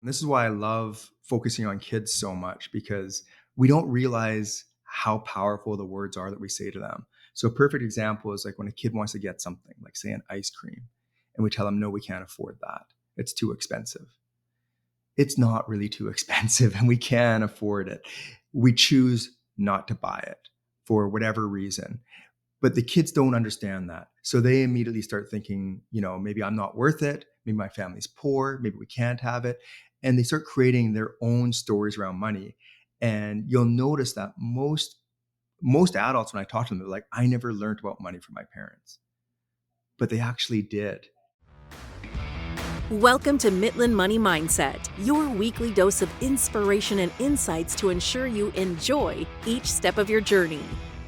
And this is why I love focusing on kids so much because we don't realize how powerful the words are that we say to them. So a perfect example is like when a kid wants to get something, like say an ice cream, and we tell them, no, we can't afford that. It's too expensive. It's not really too expensive and we can afford it. We choose not to buy it for whatever reason. But the kids don't understand that. So they immediately start thinking, maybe I'm not worth it. Maybe my family's poor. Maybe we can't have it. And they start creating their own stories around money. And you'll notice that most adults, when I talk to them, they're like, I never learned about money from my parents. But they actually did. Welcome to Mitlin Money Mindset, your weekly dose of inspiration and insights to ensure you enjoy each step of your journey.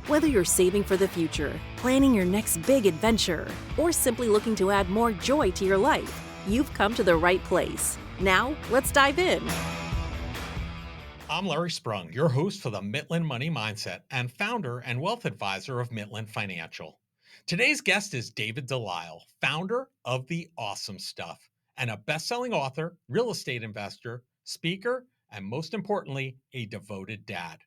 Whether you're saving for the future, planning your next big adventure, or simply looking to add more joy to your life, you've come to the right place. Now, let's dive in. I'm Larry Sprung, your host for the Mitlin Money Mindset and founder and wealth advisor of Mitlin Financial. Today's guest is David Delisle, founder of The Awesome Stuff, and a best-selling author, real estate investor, speaker, and most importantly, a devoted dad.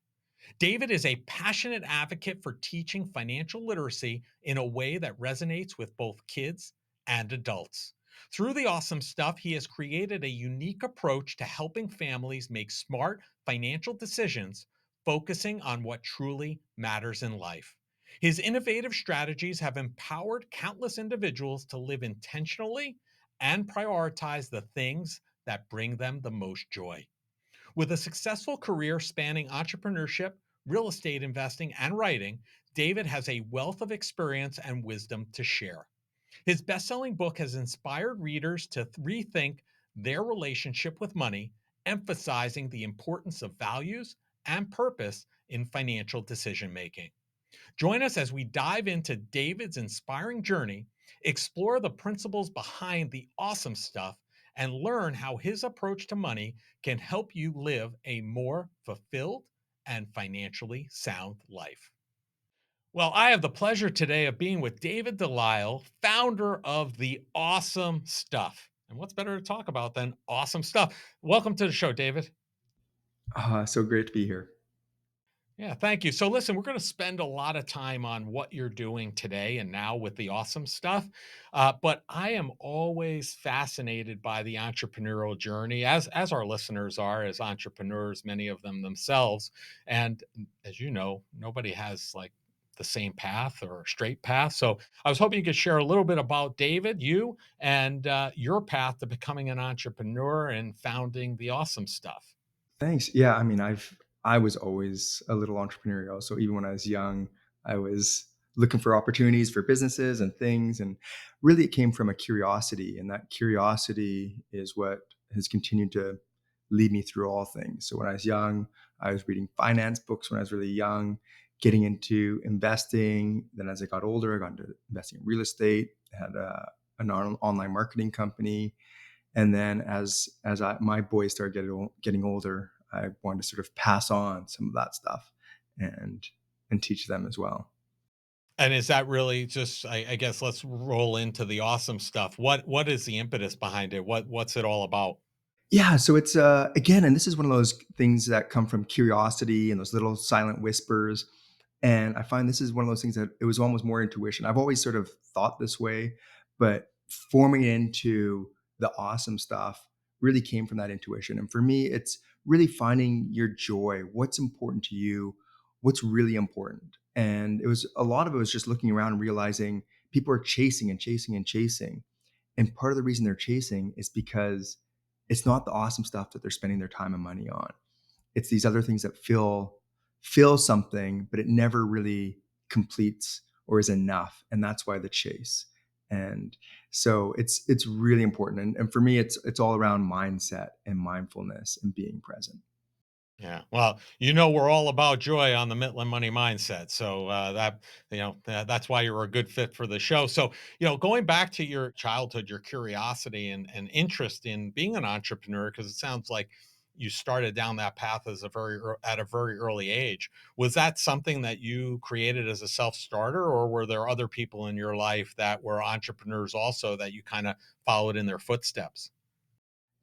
David is a passionate advocate for teaching financial literacy in a way that resonates with both kids and adults. Through the awesome stuff, he has created a unique approach to helping families make smart financial decisions, focusing on what truly matters in life. His innovative strategies have empowered countless individuals to live intentionally and prioritize the things that bring them the most joy. With a successful career spanning entrepreneurship, real estate investing, and writing, David has a wealth of experience and wisdom to share. His best selling book has inspired readers to rethink their relationship with money, emphasizing the importance of values and purpose in financial decision making. Join us as we dive into David's inspiring journey, explore the principles behind the awesome stuff, and learn how his approach to money can help you live a more fulfilled and financially sound life. Well, I have the pleasure today of being with David Delisle, founder of The Awesome Stuff. And what's better to talk about than awesome stuff? Welcome to the show, David. So great to be here. Yeah, thank you. So, listen, we're going to spend a lot of time on what you're doing today and now with the awesome stuff. But I am always fascinated by the entrepreneurial journey, as our listeners are, as entrepreneurs, many of them themselves. And as you know, nobody has like the same path or a straight path. So, I was hoping you could share a little bit about David, you, and your path to becoming an entrepreneur and founding the awesome stuff. Thanks. Yeah, I mean, I was always a little entrepreneurial. So even when I was young, I was looking for opportunities for businesses and things. And really it came from a curiosity. And that curiosity is what has continued to lead me through all things. So when I was young, I was reading finance books when I was really young, getting into investing. Then as I got older, I got into investing in real estate, had an online marketing company. And then as my boys started getting older, I wanted to sort of pass on some of that stuff and teach them as well. And is that really just I guess let's roll into the awesome stuff. What is the impetus behind it? What's it all about? Yeah, so it's again, and this is one of those things that come from curiosity and those little silent whispers. And I find this is one of those things that it was almost more intuition. I've always sort of thought this way, but forming it into the awesome stuff really came from that intuition. And for me, it's really finding your joy, what's important to you, what's really important. And it was a lot of it was just looking around and realizing people are chasing and chasing and chasing. And part of the reason they're chasing is because it's not the awesome stuff that they're spending their time and money on. It's these other things that feel something, but it never really completes or is enough. And that's why the chase. And so it's really important. And for me, it's all around mindset and mindfulness and being present. Yeah. Well, we're all about joy on the Mitlin Money Mindset. So that's why you're a good fit for the show. So, going back to your childhood, your curiosity and interest in being an entrepreneur, because it sounds like you started down that path at a very early age. Was that something that you created as a self-starter, or were there other people in your life that were entrepreneurs also that you kind of followed in their footsteps?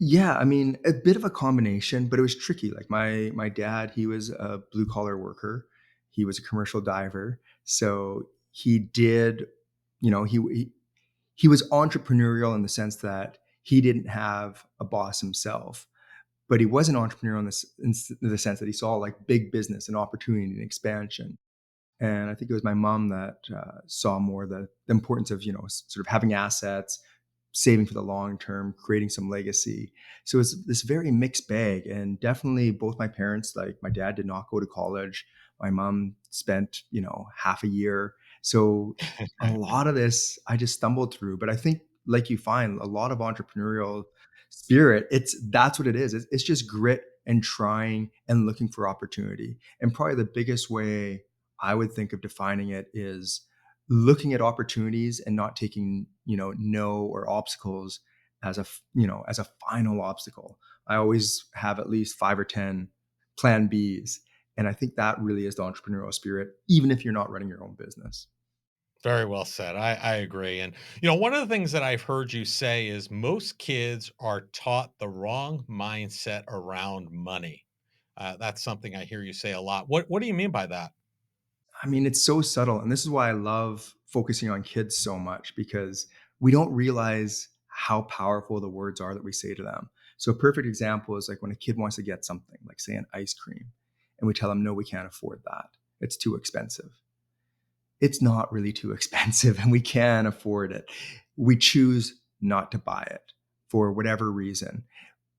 Yeah, I mean, a bit of a combination, but it was tricky. Like my dad, he was a blue collar worker. He was a commercial diver. So he did, he was entrepreneurial in the sense that he didn't have a boss himself, but he was an entrepreneur in the sense that he saw like big business and opportunity and expansion. And I think it was my mom that saw more the importance of sort of having assets, saving for the long term, creating some legacy. So it's this very mixed bag, and definitely both my parents, like my dad did not go to college. My mom spent half a year. So a lot of this I just stumbled through. But I think like you find a lot of entrepreneurial spirit, that's what it is. It's just grit and trying and looking for opportunity. And probably the biggest way I would think of defining it is looking at opportunities and not taking, no or obstacles as a final obstacle. I always have at least 5 or 10 plan Bs. And I think that really is the entrepreneurial spirit, even if you're not running your own business. Very well said. I agree. And, one of the things that I've heard you say is most kids are taught the wrong mindset around money. That's something I hear you say a lot. What do you mean by that? I mean, it's so subtle. And this is why I love focusing on kids so much because we don't realize how powerful the words are that we say to them. So, a perfect example is like when a kid wants to get something, like say an ice cream, and we tell them, no, we can't afford that. It's too expensive. It's not really too expensive and we can afford it. We choose not to buy it for whatever reason.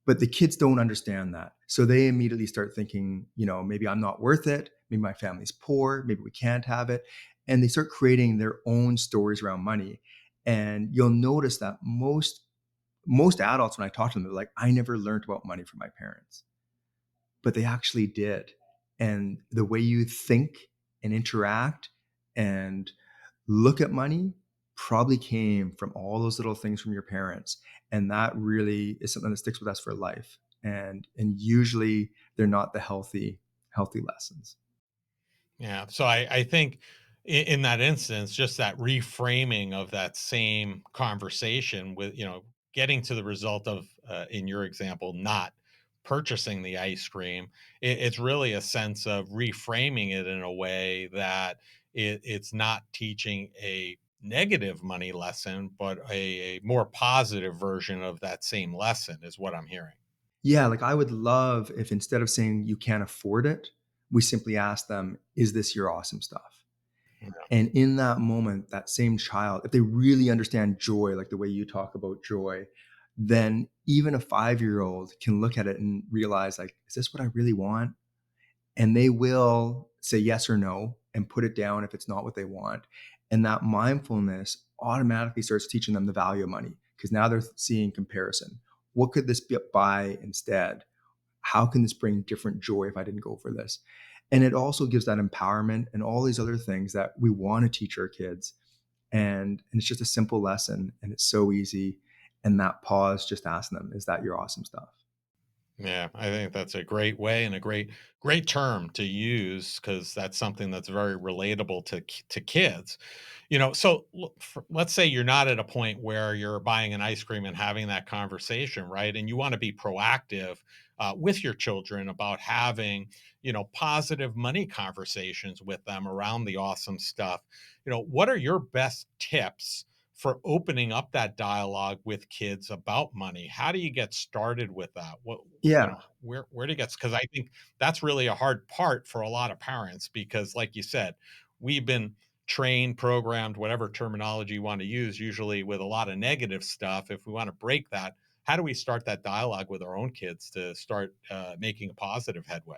But the kids don't understand that. So they immediately start thinking, maybe I'm not worth it. Maybe my family's poor. Maybe we can't have it. And they start creating their own stories around money. And you'll notice that most adults, when I talk to them, they're like, I never learned about money from my parents, but they actually did. And the way you think and interact and look at money probably came from all those little things from your parents. And that really is something that sticks with us for life. And usually they're not the healthy lessons. Yeah. So I think in that instance, just that reframing of that same conversation with, getting to the result of, in your example, not purchasing the ice cream, it's really a sense of reframing it in a way that it's not teaching a negative money lesson, but a more positive version of that same lesson, is what I'm hearing. Yeah, like I would love if instead of saying you can't afford it, we simply ask them, is this your awesome stuff? And in that moment, that same child, if they really understand joy, like the way you talk about joy, then even a 5-year-old can look at it and realize, like, is this what I really want? And they will say yes or no and put it down if it's not what they want. And that mindfulness automatically starts teaching them the value of money because now they're seeing comparison. What could this buy instead? How can this bring different joy if I didn't go for this? And it also gives that empowerment and all these other things that we want to teach our kids. And it's just a simple lesson and it's so easy. And that pause, just asking them, is that your awesome stuff? Yeah, I think that's a great way and a great term to use because that's something that's very relatable to kids. So let's say you're not at a point where you're buying an ice cream and having that conversation, right? And you want to be proactive with your children about having, positive money conversations with them around the awesome stuff. What are your best tips for opening up that dialogue with kids about money? How do you get started with that? Yeah. Where do you get? Because I think that's really a hard part for a lot of parents because, like you said, we've been trained, programmed, whatever terminology you want to use, usually with a lot of negative stuff. If we want to break that, how do we start that dialogue with our own kids to start making a positive headway?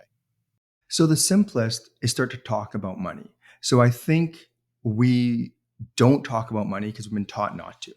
So the simplest is start to talk about money. So I think we don't talk about money because we've been taught not to.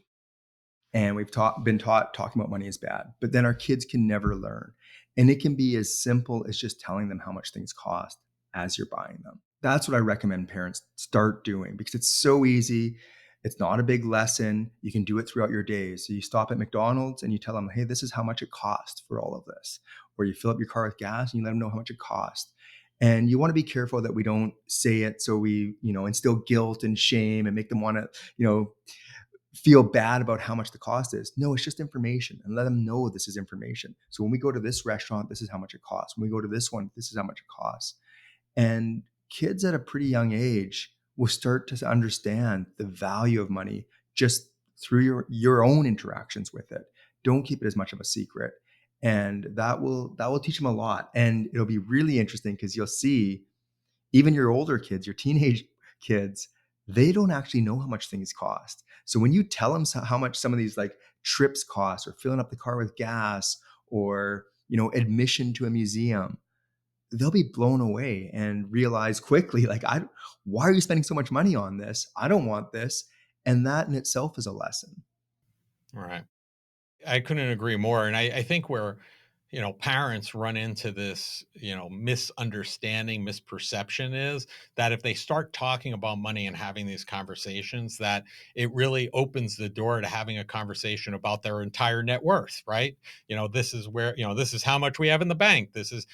And been taught talking about money is bad. But then our kids can never learn. And it can be as simple as just telling them how much things cost as you're buying them. That's what I recommend parents start doing because it's so easy. It's not a big lesson. You can do it throughout your days. So you stop at McDonald's and you tell them, hey, this is how much it costs for all of this. Or you fill up your car with gas and you let them know how much it costs. And you want to be careful that we don't say it so we, instill guilt and shame and make them want to, feel bad about how much the cost is. No, it's just information, and let them know this is information. So when we go to this restaurant, this is how much it costs. When we go to this one, this is how much it costs. And kids at a pretty young age will start to understand the value of money just through your own interactions with it. Don't keep it as much of a secret. And that will teach them a lot. And it'll be really interesting because you'll see even your older kids, your teenage kids, they don't actually know how much things cost. So when you tell them how much some of these like trips cost, or filling up the car with gas, or admission to a museum, they'll be blown away and realize quickly, like, why are you spending so much money on this? I don't want this. And that in itself is a lesson. Right. I couldn't agree more. And I think where, parents run into this, misunderstanding, misperception is that if they start talking about money and having these conversations, that it really opens the door to having a conversation about their entire net worth, right? This is where, this is how much we have in the bank. This is,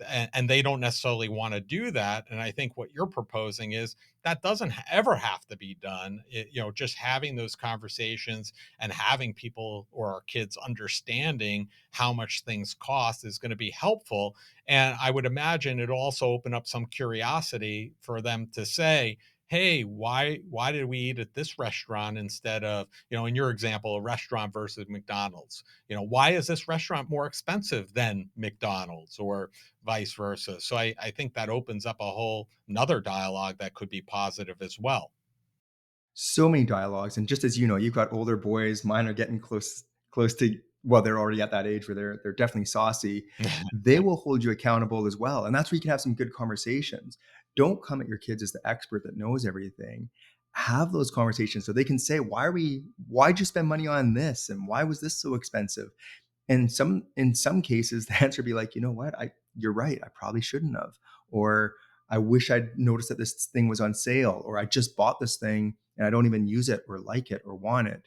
and they don't necessarily want to do that. And I think what you're proposing is that doesn't ever have to be done. Just having those conversations and having people or our kids understanding how much things cost is going to be helpful. And I would imagine it also open up some curiosity for them to say, hey, why did we eat at this restaurant instead of, in your example, a restaurant versus McDonald's? Why is this restaurant more expensive than McDonald's, or vice versa? So I think that opens up a whole another dialogue that could be positive as well. So many dialogues. And just as you've got older boys, mine are getting close to, well, they're already at that age where they're definitely saucy. They will hold you accountable as well. And that's where you can have some good conversations. Don't come at your kids as the expert that knows everything. Have those conversations so they can say, why'd you spend money on this? And why was this so expensive? And in some cases, the answer would be like, you know what, you're right, I probably shouldn't have. Or I wish I'd noticed that this thing was on sale, or I just bought this thing and I don't even use it or like it or want it.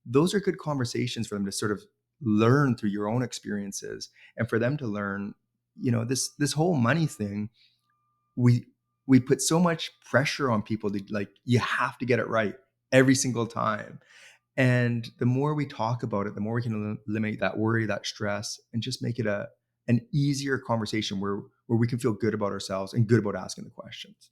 Those are good conversations for them to sort of learn through your own experiences, and for them to learn, this whole money thing, we we put so much pressure on people to, like, you have to get it right every single time. And the more we talk about it, the more we can eliminate that worry, that stress, and just make it an easier conversation where we can feel good about ourselves and good about asking the questions.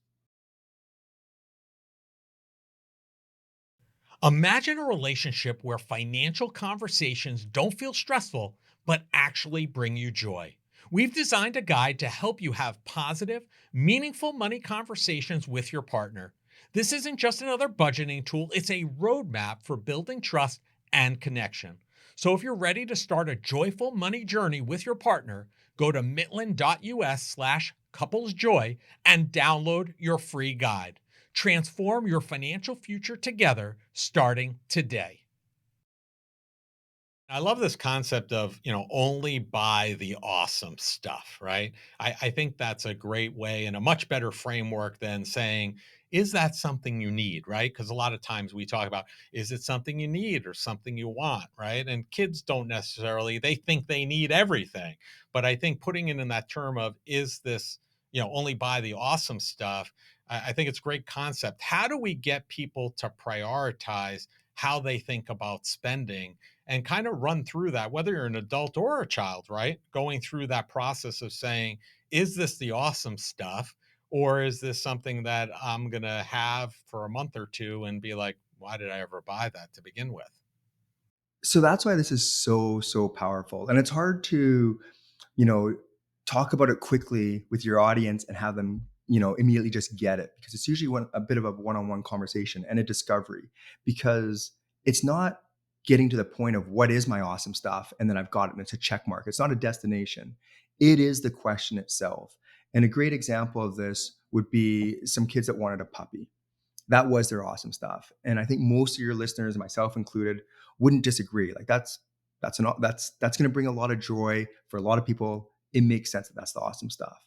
Imagine a relationship where financial conversations don't feel stressful, but actually bring you joy. We've designed a guide to help you have positive, meaningful money conversations with your partner. This isn't just another budgeting tool, it's a roadmap for building trust and connection. So if you're ready to start a joyful money journey with your partner, go to mitlin.us/couplesjoy and download your free guide. Transform your financial future together starting today. I love this concept of, only buy the awesome stuff, right? I think that's a great way and a much better framework than saying, is that something you need, right? Because a lot of times we talk about, is it something you need or something you want, right? And kids don't necessarily, they think they need everything. But I think putting it in that term of, is this, only buy the awesome stuff, I think it's a great concept. How do we get people to prioritize how they think about spending and kind of run through that, whether you're an adult or a child, right? Going through that process of saying, is this the awesome stuff? Or is this something that I'm going to have for a month or two and be like, why did I ever buy that to begin with? So that's why this is so, so powerful. And it's hard to, you know, talk about it quickly with your audience and have them, immediately just get it, because it's usually a bit of a one-on-one conversation and a discovery, because it's not getting to the point of what is my awesome stuff and then I've got it and it's a check mark. It's not a destination. It is the question itself. And a great example of this would be some kids that wanted a puppy. That was their awesome stuff. And I think most of your listeners, myself included, wouldn't disagree. Like that's going to bring a lot of joy for a lot of people. It makes sense that that's the awesome stuff.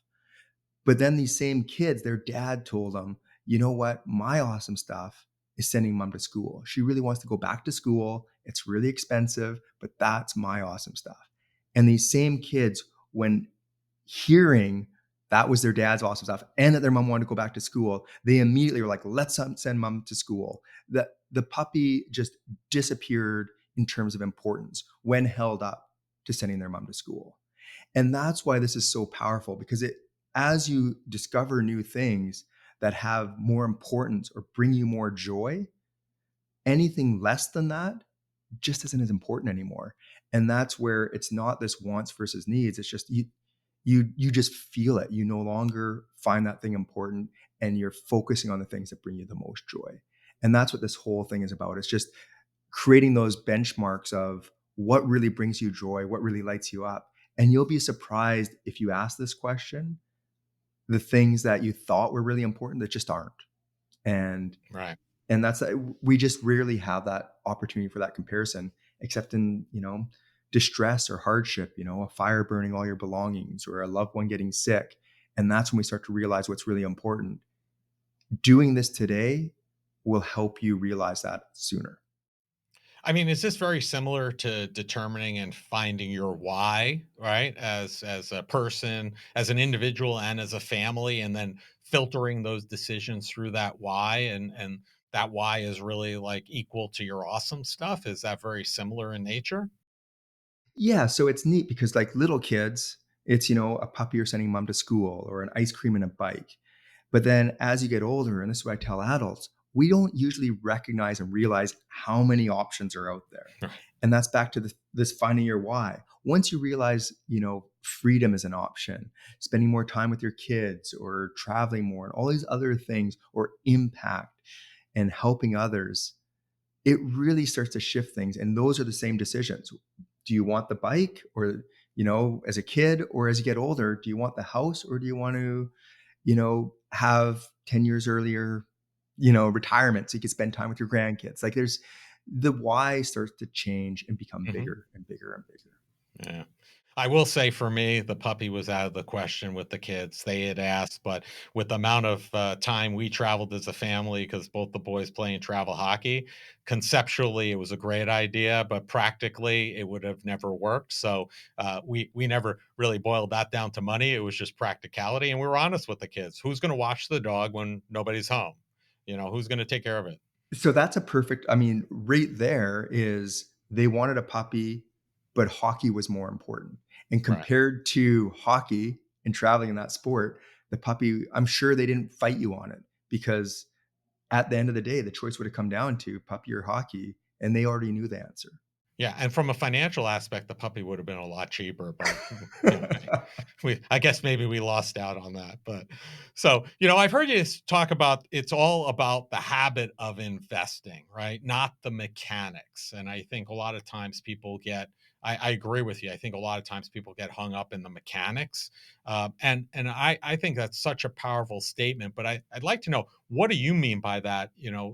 But then these same kids, their dad told them, you know what? My awesome stuff is sending mom to school. She really wants to go back to school. It's really expensive, but that's my awesome stuff. And these same kids, when hearing that was their dad's awesome stuff, and that their mom wanted to go back to school, they immediately were like, let's send mom to school. The puppy just disappeared in terms of importance when held up to sending their mom to school. And that's why this is so powerful, because as you discover new things that have more importance or bring you more joy, anything less than that just isn't as important anymore. And that's where it's not this wants versus needs. It's just you just feel it. You no longer find that thing important, and you're focusing on the things that bring you the most joy. And that's what this whole thing is about. It's just creating those benchmarks of what really brings you joy, what really lights you up. And you'll be surprised, if you ask this question, the things that you thought were really important that just aren't. And Right. and that's we just rarely have that opportunity for that comparison, except in, distress or hardship, a fire burning all your belongings or a loved one getting sick. And that's when we start to realize what's really important. Doing this today will help you realize that sooner. I mean, is this very similar to determining and finding your why, right? As a person, as an individual, and as a family, and then filtering those decisions through that why, and that why is really like equal to your awesome stuff. Is that very similar in nature? Yeah, so it's neat because like little kids, it's, a puppy or sending mom to school or an ice cream and a bike. But then as you get older, and this is what I tell adults, we don't usually recognize and realize how many options are out there. And that's back to this finding your why. Once you realize, freedom is an option, spending more time with your kids or traveling more and all these other things, or impact and helping others, it really starts to shift things. And those are the same decisions. Do you want the bike, or, as a kid, or as you get older, do you want the house, or do you want to, have 10 years earlier, retirement so you can spend time with your grandkids? Like there's the why starts to change and become Mhm. bigger and bigger and bigger. Yeah. I will say for me, the puppy was out of the question with the kids. They had asked, but with the amount of time we traveled as a family, because both the boys playing travel hockey, conceptually it was a great idea, but practically it would have never worked. So we never really boiled that down to money. It was just practicality, and we were honest with the kids. Who's going to watch the dog when nobody's home? Who's going to take care of it? So that's a perfect, I mean, right there is they wanted a puppy, but hockey was more important. And Right. compared to hockey and traveling in that sport, the puppy, I'm sure they didn't fight you on it, because at the end of the day, the choice would have come down to puppy or hockey, and they already knew the answer. Yeah, and from a financial aspect, the puppy would have been a lot cheaper, but, hey, I guess maybe we lost out on that, but so, I've heard you talk about it's all about the habit of investing, right? Not the mechanics, and I think a lot of times people get I agree with you. I think a lot of times people get hung up in the mechanics, and I think that's such a powerful statement, but I'd like to know, what do you mean by that,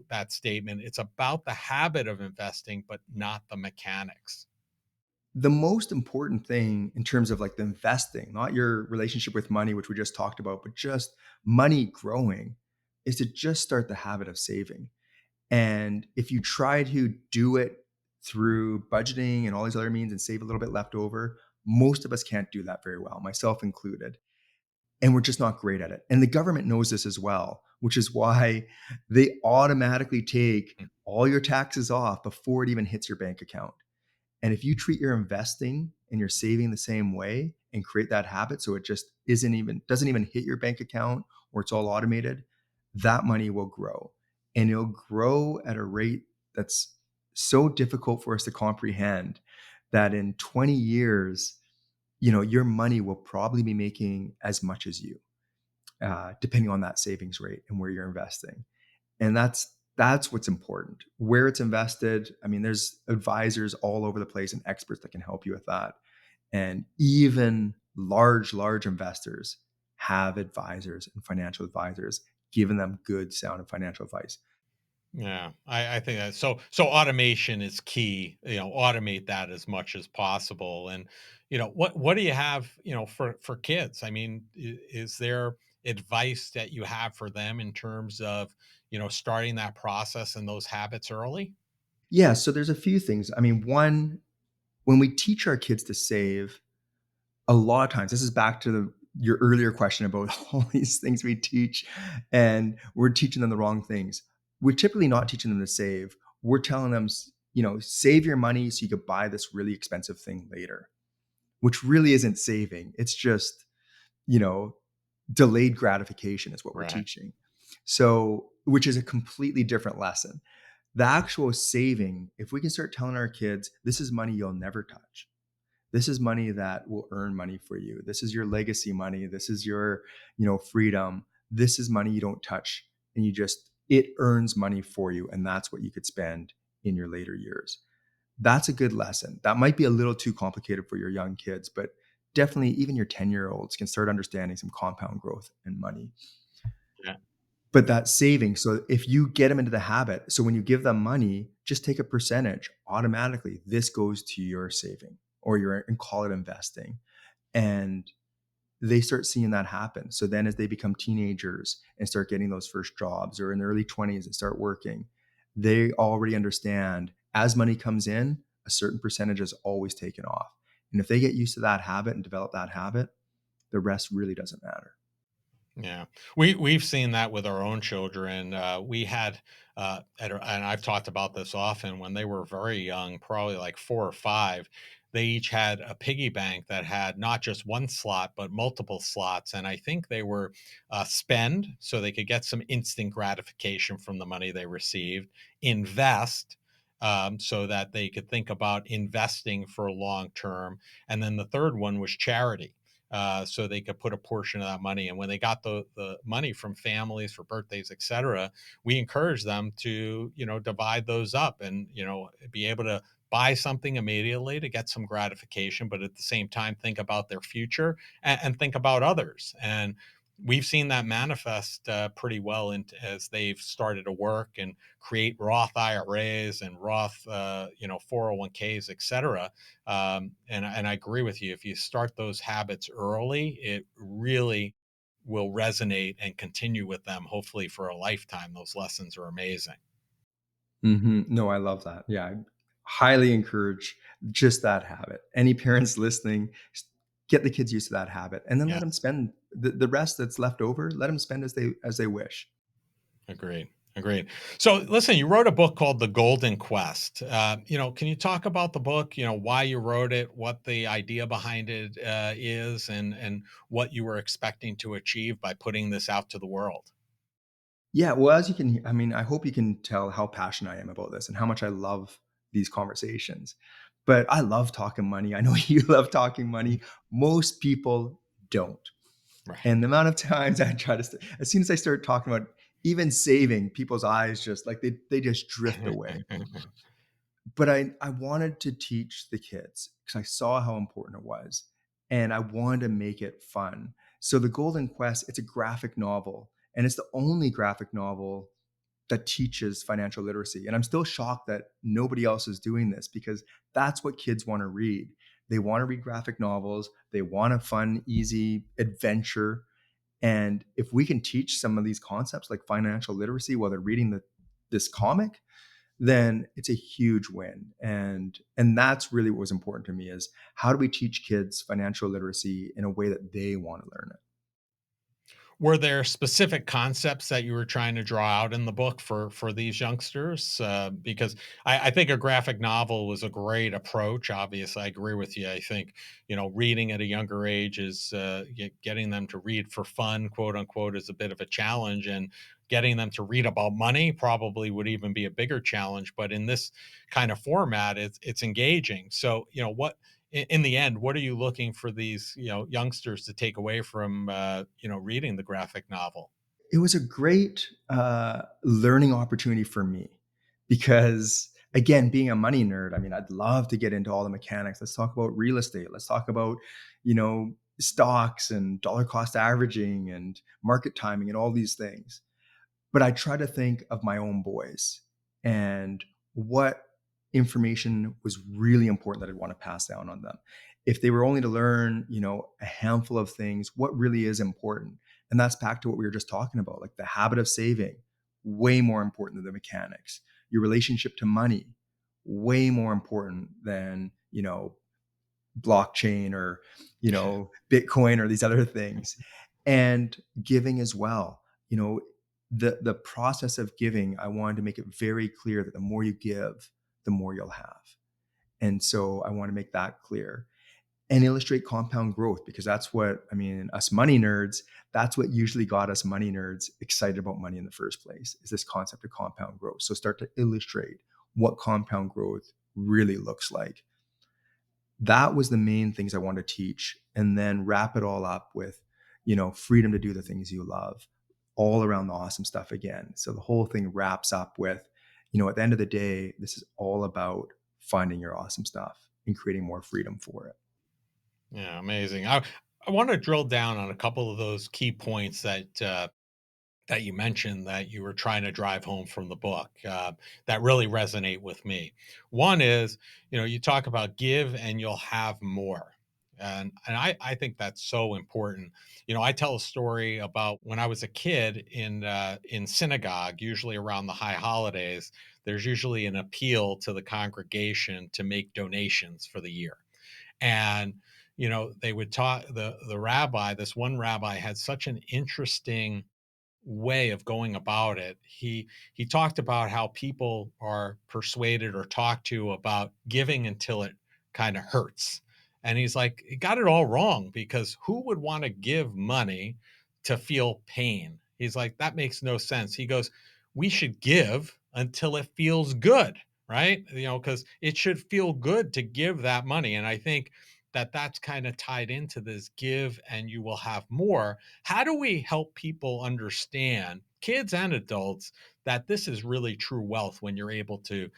that statement? It's about the habit of investing, but not the mechanics. The most important thing in terms of like the investing, not your relationship with money, which we just talked about, but just money growing, is to just start the habit of saving. And if you try to do it through budgeting and all these other means and save a little bit left over, most of us can't do that very well, myself included. And we're just not great at it. And the government knows this as well, which is why they automatically take Mm. all your taxes off before it even hits your bank account. And if you treat your investing and your saving the same way and create that habit so it just doesn't even hit your bank account, or it's all automated, that money will grow. And it'll grow at a rate that's so difficult for us to comprehend that in 20 years, your money will probably be making as much as you, depending on that savings rate and where you're investing. And that's what's important. Where it's invested, I mean, there's advisors all over the place and experts that can help you with that. And even large investors have advisors and financial advisors giving them good sound and financial advice. Yeah, I think that so automation is key. Automate that as much as possible. And what do you have, for kids? I mean, is there advice that you have for them in terms of starting that process and those habits early? Yeah, so there's a few things. I mean, one, when we teach our kids to save, a lot of times, this is back to your earlier question about all these things we teach, and we're teaching them the wrong things. We're typically not teaching them to save. We're telling them, save your money so you could buy this really expensive thing later, which really isn't saving. It's just, you know, delayed gratification is what we're Right. teaching. So, which is a completely different lesson. The actual saving, if we can start telling our kids, this is money you'll never touch. This is money that will earn money for you. This is your legacy money. This is your, freedom. This is money you don't touch. And it earns money for you. And that's what you could spend in your later years. That's a good lesson. That might be a little too complicated for your young kids, but definitely even your 10-year-olds can start understanding some compound growth and money. Yeah. But that saving, so if you get them into the habit, so when you give them money, just take a percentage automatically. This goes to your saving or and call it investing. And they start seeing that happen. So then as they become teenagers and start getting those first jobs or in their early 20s and start working, they already understand as money comes in, a certain percentage is always taken off. And if they get used to that habit and develop that habit, the rest really doesn't matter. Yeah, we've seen that with our own children. We had, and I've talked about this often. When they were very young, probably like 4 or 5, they each had a piggy bank that had not just one slot but multiple slots. And I think they were spend so they could get some instant gratification from the money they received, invest. So that they could think about investing for long term. And then the third one was charity, so they could put a portion of that money. And when they got the money from families for birthdays, et cetera, we encouraged them to, divide those up and, be able to buy something immediately to get some gratification, but at the same time, think about their future and think about others. And we've seen that manifest pretty well as they've started to work and create Roth IRAs and Roth, 401ks, et cetera. And I agree with you. If you start those habits early, it really will resonate and continue with them, hopefully for a lifetime. Those lessons are amazing. No, I love that. Yeah, I highly encourage just that habit. Any parents listening, get the kids used to that habit, and then let them Yes. spend the rest that's left over. Let them spend as they wish. Agreed. Agreed. So, listen, you wrote a book called The Golden Quest. Can you talk about the book? Why you wrote it, what the idea behind it is, and what you were expecting to achieve by putting this out to the world. Yeah, well, as you can, I mean, I hope you can tell how passionate I am about this and how much I love these conversations. But I love talking money. I know you love talking money. Mhm. Most people don't. Right. And the amount of times I try to, as soon as I start talking about even saving, people's eyes just like they just drift away. But I wanted to teach the kids because I saw how important it was, and I wanted to make it fun. So the Golden Quest, it's a graphic novel, and it's the only graphic novel that teaches financial literacy. And I'm still shocked that nobody else is doing this because that's what kids want to read. They want to read graphic novels. They want a fun, easy adventure. And if we can teach some of these concepts like financial literacy while they're reading this comic, then it's a huge win. And that's really what was important to me is how do we teach kids financial literacy in a way that they want to learn it? Were there specific concepts that you were trying to draw out in the book for these youngsters? Because I think a graphic novel was a great approach. Obviously, I agree with you. I think reading at a younger age is getting them to read for fun, quote unquote, is a bit of a challenge, and getting them to read about money probably would even be a bigger challenge. But in this kind of format, it's engaging. So what in the end, what are you looking for these, youngsters to take away from, reading the graphic novel? It was a great learning opportunity for me because, again, being a money nerd, I mean, I'd love to get into all the mechanics. Let's talk about real estate. Let's talk about, stocks and dollar cost averaging and market timing and all these things. But I try to think of my own boys and what information was really important that I'd want to pass down on them. If they were only to learn, a handful of things, what really is important? And that's back to what we were just talking about, like the habit of saving, way more important than the mechanics. Your relationship to money, way more important than, blockchain or, Bitcoin or these other things. And giving as well. The process of giving, I wanted to make it very clear that the more you give, the more you'll have. And so I want to make that clear and illustrate compound growth, because that's what, I mean, us money nerds, that's what usually got us money nerds excited about money in the first place, is this concept of compound growth. So start to illustrate what compound growth really looks like. That was the main things I wanted to teach, and then wrap it all up with, freedom to do the things you love, all around the awesome stuff again. So the whole thing wraps up with, at the end of the day, this is all about finding your awesome stuff and creating more freedom for it. Yeah, amazing. I want to drill down on a couple of those key points that you mentioned that you were trying to drive home from the book that really resonate with me. One is, you talk about give and you'll have more. And I think that's so important. I tell a story about when I was a kid in synagogue, usually around the high holidays. There's usually an appeal to the congregation to make donations for the year. And they would talk, the rabbi, this one rabbi had such an interesting way of going about it. He talked about how people are persuaded or talked to about giving until it kind of hurts. And he's like, he got it all wrong, because who would want to give money to feel pain? He's like, that makes no sense. He goes, we should give until it feels good, right? Because it should feel good to give that money. And I think that that's kind of tied into this give and you will have more. How do we help people understand, kids and adults, that this is really true wealth when you're able to,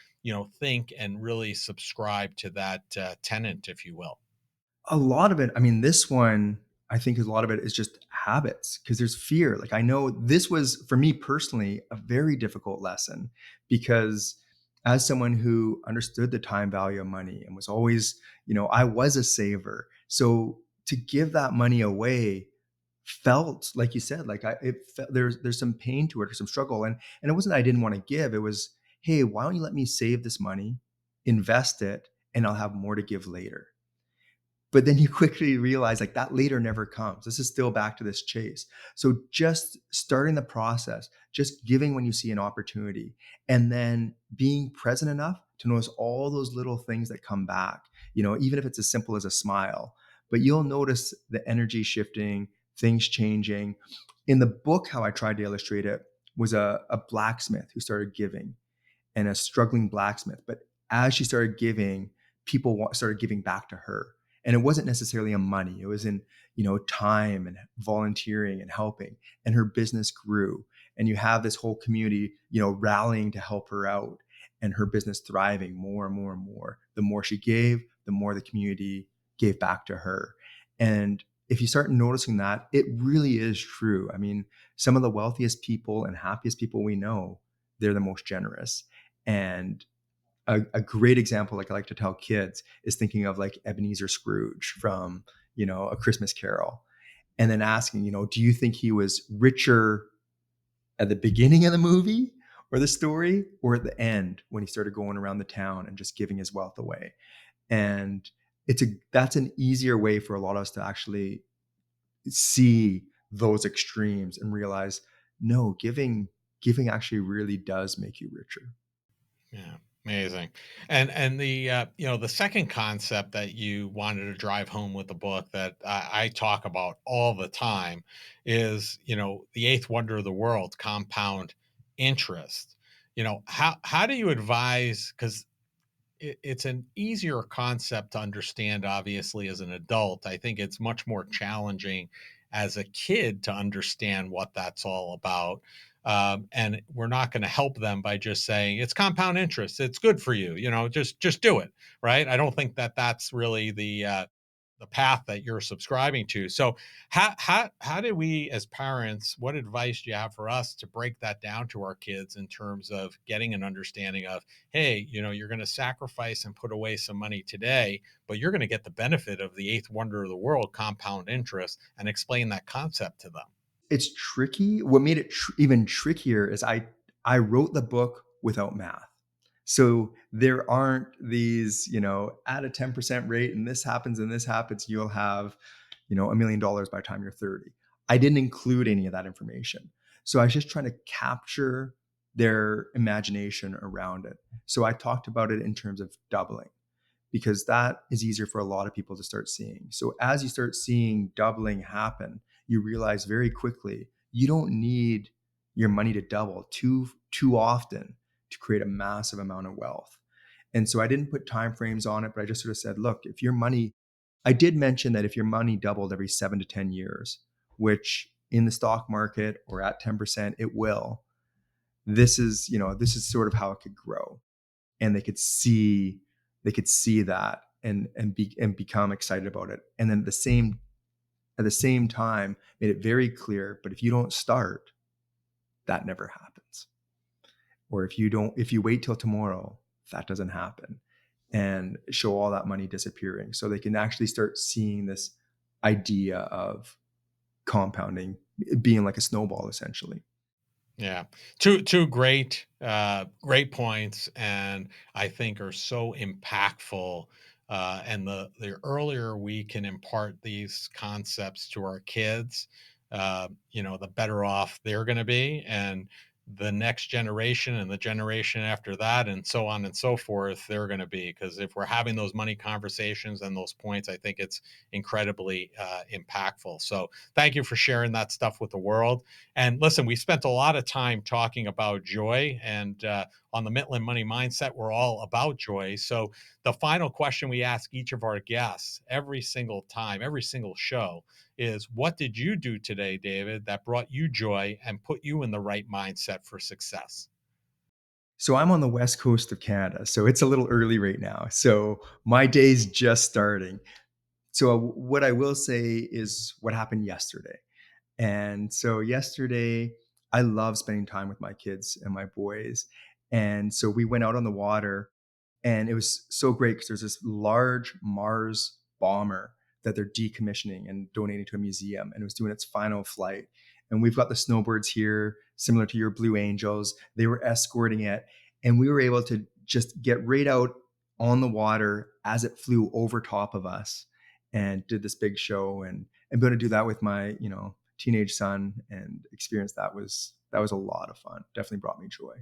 think and really subscribe to that tenant, if you will? A lot of it, I mean, this one, I think a lot of it is just habits, because there's fear. Like, I know this was, for me personally, a very difficult lesson, because as someone who understood the time value of money and was always, I was a saver. So to give that money away felt, like you said, like there's some pain to it or some struggle. And it wasn't, I didn't want to give. It was, hey, why don't you let me save this money, invest it, and I'll have more to give later. But then you quickly realize, like, that later never comes. This is still back to this chase. So just starting the process, just giving when you see an opportunity, and then being present enough to notice all those little things that come back, even if it's as simple as a smile. But you'll notice the energy shifting, things changing. In the book, how I tried to illustrate it was a blacksmith who started giving, and a struggling blacksmith. But as she started giving, people started giving back to her. And it wasn't necessarily in money. It was in, time and volunteering and helping. And her business grew. And you have this whole community, rallying to help her out, and her business thriving more and more and more. The more she gave, the more the community gave back to her. And if you start noticing that, it really is true. I mean, some of the wealthiest people and happiest people we know, they're the most generous. And a great example, like I like to tell kids, is thinking of like Ebenezer Scrooge from, A Christmas Carol, and then asking, do you think he was richer at the beginning of the movie or the story, or at the end when he started going around the town and just giving his wealth away? And that's an easier way for a lot of us to actually see those extremes and realize, no, giving actually really does make you richer. Yeah, amazing. And the second concept that you wanted to drive home with the book that I talk about all the time is, the eighth wonder of the world, compound interest. How do you advise? Because it's an easier concept to understand, obviously, as an adult. I think it's much more challenging as a kid to understand what that's all about. And we're not going to help them by just saying it's compound interest, it's good for you, just do it, right? I don't think that that's really the path that you're subscribing to. So how do we as parents, what advice do you have for us to break that down to our kids in terms of getting an understanding of, hey, you're going to sacrifice and put away some money today, but you're going to get the benefit of the eighth wonder of the world, compound interest, and explain that concept to them? It's tricky. What made it even trickier is I wrote the book without math. So there aren't these, at a 10% rate and this happens, you'll have, $1 million by the time you're 30. I didn't include any of that information. So I was just trying to capture their imagination around it. So I talked about it in terms of doubling because that is easier for a lot of people to start seeing. So as you start seeing doubling happen, you realize very quickly you don't need your money to double too often to create a massive amount of wealth. And so I didn't put timeframes on it, but I just sort of said, look, if your money, I did mention that if your money doubled every 7 to 10 years, which in the stock market or at 10%, it will. This is sort of how it could grow. And they could see that and become excited about it. And then at the same time, made it very clear, but if you don't start, that never happens. Or if you wait till tomorrow, that doesn't happen, and show all that money disappearing. So they can actually start seeing this idea of compounding being like a snowball, essentially. Yeah, two great points, and I think are so impactful. And the earlier we can impart these concepts to our kids, the better off they're going to be, and the next generation and the generation after that, and so on and so forth, they're going to be. Because if we're having those money conversations and those points, I think it's incredibly impactful. So thank you for sharing that stuff with the world. And listen, we spent a lot of time talking about joy, and on the Mitlin Money Mindset, we're all about joy. So, the final question we ask each of our guests every single time, every single show is, what did you do today, David, that brought you joy and put you in the right mindset for success? So I'm on the west coast of Canada, so it's a little early right now. So my day's just starting. So what I will say is what happened yesterday. And so yesterday, I love spending time with my kids and my boys. And so we went out on the water, and it was so great because there's this large Mars bomber that they're decommissioning and donating to a museum, and it was doing its final flight. And we've got the snowbirds here, similar to your Blue Angels. They were escorting it, and we were able to just get right out on the water as it flew over top of us and did this big show. And being able to do that with my teenage son and experience that was a lot of fun. Definitely brought me joy.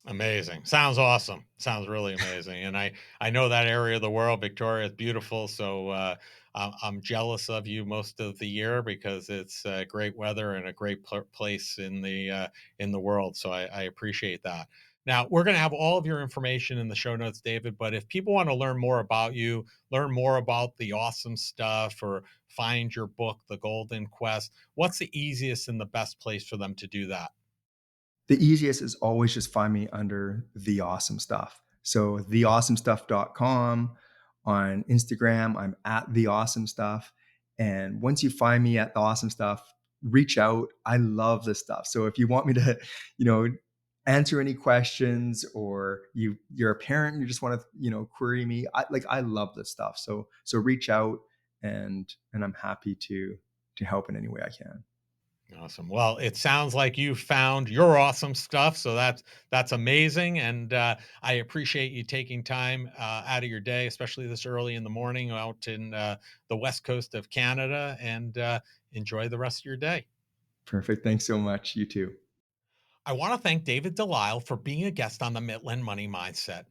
Amazing. Sounds awesome. Sounds really amazing. And I know that area of the world. Victoria is beautiful. So I'm jealous of you most of the year because it's great weather and a great place in the world. So I appreciate that. Now we're going to have all of your information in the show notes, David. But if people want to learn more about you, learn more about the awesome stuff, or find your book, The Golden Quest, what's the easiest and the best place for them to do that? The easiest is always just find me under The Awesome Stuff. So theawesomestuff.com. On Instagram, I'm at The Awesome Stuff. And once you find me at The Awesome Stuff, reach out. I love this stuff. So if you want me to, you know, answer any questions, or you're a parent and you just want to, query me, I love this stuff. So reach out, and I'm happy to help in any way I can. Awesome. Well, it sounds like you found your awesome stuff, so that's amazing, and I appreciate you taking time out of your day, especially this early in the morning, out in the west coast of Canada, and enjoy the rest of your day. Perfect. Thanks so much. You too. I want to thank David Delisle for being a guest on the Mitlin Money Mindset.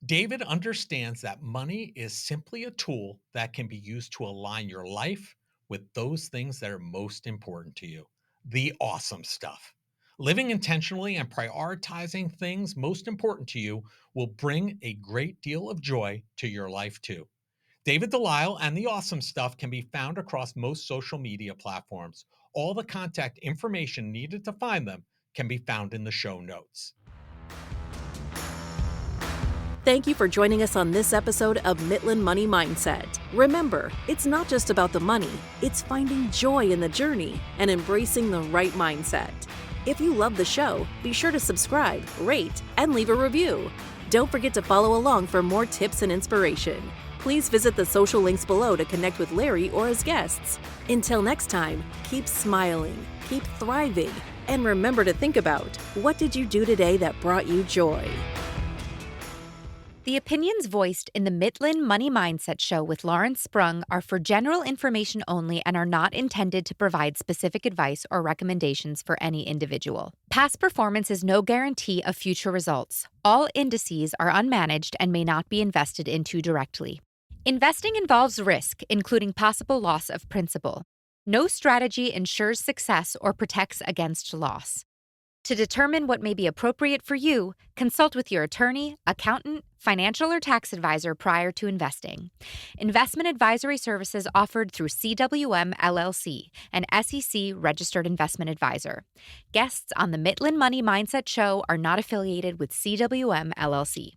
David understands that money is simply a tool that can be used to align your life with those things that are most important to you. The awesome stuff. Living intentionally and prioritizing things most important to you will bring a great deal of joy to your life too. David Delisle and the awesome stuff can be found across most social media platforms. All the contact information needed to find them can be found in the show notes. Thank you for joining us on this episode of Mitlin Money Mindset. Remember, it's not just about the money, it's finding joy in the journey and embracing the right mindset. If you love the show, be sure to subscribe, rate, and leave a review. Don't forget to follow along for more tips and inspiration. Please visit the social links below to connect with Larry or his guests. Until next time, keep smiling, keep thriving, and remember to think about, what did you do today that brought you joy? The opinions voiced in the Mitlin Money Mindset show with Lawrence Sprung are for general information only and are not intended to provide specific advice or recommendations for any individual. Past performance is no guarantee of future results. All indices are unmanaged and may not be invested into directly. Investing involves risk, including possible loss of principal. No strategy ensures success or protects against loss. To determine what may be appropriate for you, consult with your attorney, accountant, financial or tax advisor prior to investing. Investment advisory services offered through CWM LLC, an SEC registered investment advisor. Guests on the Mitlin Money Mindset show are not affiliated with CWM LLC.